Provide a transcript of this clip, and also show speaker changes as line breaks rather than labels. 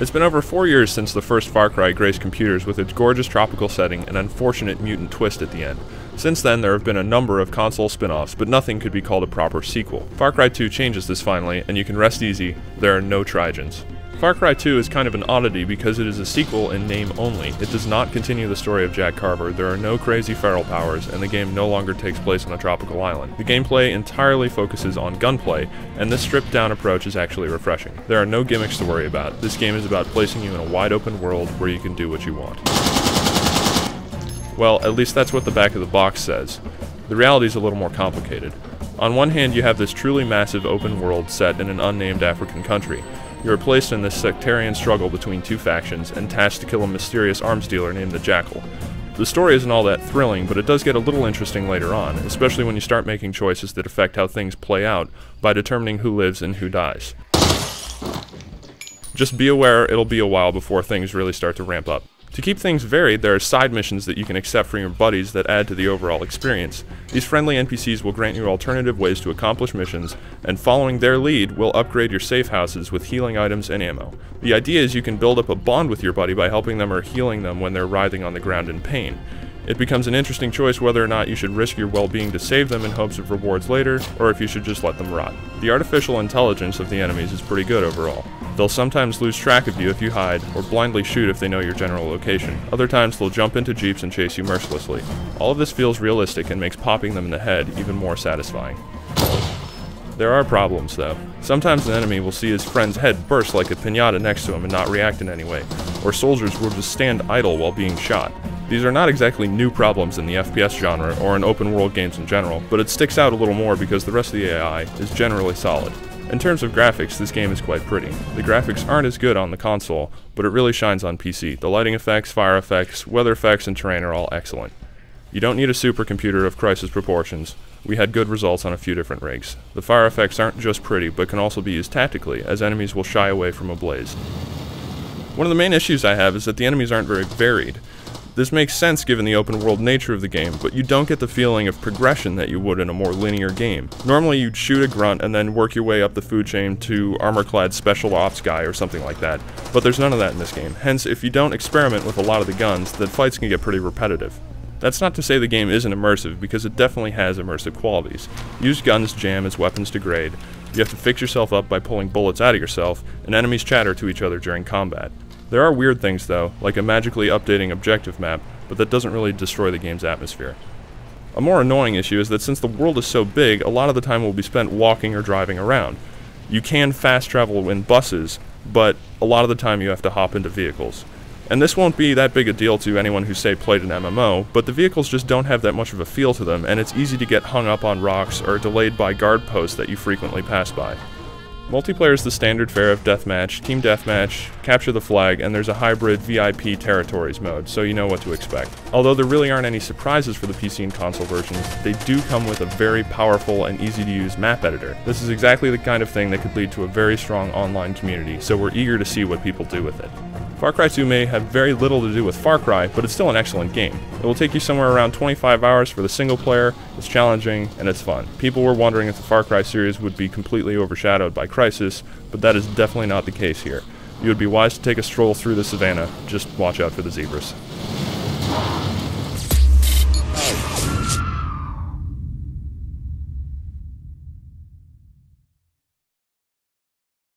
It's been over 4 years since the first Far Cry graced computers with its gorgeous tropical setting and unfortunate mutant twist at the end. Since then, there have been a number of console spin-offs, but nothing could be called a proper sequel. Far Cry 2 changes this finally, and you can rest easy, there are no Trigens. Far Cry 2 is kind of an oddity because it is a sequel in name only. It does not continue the story of Jack Carver, there are no crazy feral powers, and the game no longer takes place on a tropical island. The gameplay entirely focuses on gunplay, and this stripped-down approach is actually refreshing. There are no gimmicks to worry about. This game is about placing you in a wide-open world where you can do what you want. Well, at least that's what the back of the box says. The reality is a little more complicated. On one hand, you have this truly massive open world set in an unnamed African country. You are placed in this sectarian struggle between two factions and tasked to kill a mysterious arms dealer named the Jackal. The story isn't all that thrilling, but it does get a little interesting later on, especially when you start making choices that affect how things play out by determining who lives and who dies. Just be aware it'll be a while before things really start to ramp up. To keep things varied, there are side missions that you can accept from your buddies that add to the overall experience. These friendly NPCs will grant you alternative ways to accomplish missions, and following their lead will upgrade your safe houses with healing items and ammo. The idea is you can build up a bond with your buddy by helping them or healing them when they're writhing on the ground in pain. It becomes an interesting choice whether or not you should risk your well-being to save them in hopes of rewards later, or if you should just let them rot. The artificial intelligence of the enemies is pretty good overall. They'll sometimes lose track of you if you hide, or blindly shoot if they know your general location. Other times they'll jump into jeeps and chase you mercilessly. All of this feels realistic and makes popping them in the head even more satisfying. There are problems, though. Sometimes an enemy will see his friend's head burst like a piñata next to him and not react in any way, or soldiers will just stand idle while being shot. These are not exactly new problems in the FPS genre or in open world games in general, but it sticks out a little more because the rest of the AI is generally solid. In terms of graphics, this game is quite pretty. The graphics aren't as good on the console, but it really shines on PC. The lighting effects, fire effects, weather effects, and terrain are all excellent. You don't need a supercomputer of Crysis proportions. We had good results on a few different rigs. The fire effects aren't just pretty, but can also be used tactically, as enemies will shy away from a blaze. One of the main issues I have is that the enemies aren't very varied. This makes sense given the open world nature of the game, but you don't get the feeling of progression that you would in a more linear game. Normally you'd shoot a grunt and then work your way up the food chain to armor-clad special ops guy or something like that, but there's none of that in this game. Hence, if you don't experiment with a lot of the guns, then fights can get pretty repetitive. That's not to say the game isn't immersive, because it definitely has immersive qualities. Used guns jam as weapons degrade, you have to fix yourself up by pulling bullets out of yourself, and enemies chatter to each other during combat. There are weird things though, like a magically updating objective map, but that doesn't really destroy the game's atmosphere. A more annoying issue is that since the world is so big, a lot of the time will be spent walking or driving around. You can fast travel in buses, but a lot of the time you have to hop into vehicles. And this won't be that big a deal to anyone who, say, played an MMO, but the vehicles just don't have that much of a feel to them, and it's easy to get hung up on rocks or delayed by guard posts that you frequently pass by. Multiplayer is the standard fare of deathmatch, team deathmatch, capture the flag, and there's a hybrid VIP territories mode, so you know what to expect. Although there really aren't any surprises for the PC and console versions, they do come with a very powerful and easy to use map editor. This is exactly the kind of thing that could lead to a very strong online community, so we're eager to see what people do with it. Far Cry 2 may have very little to do with Far Cry, but it's still an excellent game. It will take you somewhere around 25 hours for the single player, it's challenging, and it's fun. People were wondering if the Far Cry series would be completely overshadowed by Crysis, but that is definitely not the case here. You would be wise to take a stroll through the savannah, just watch out for the zebras.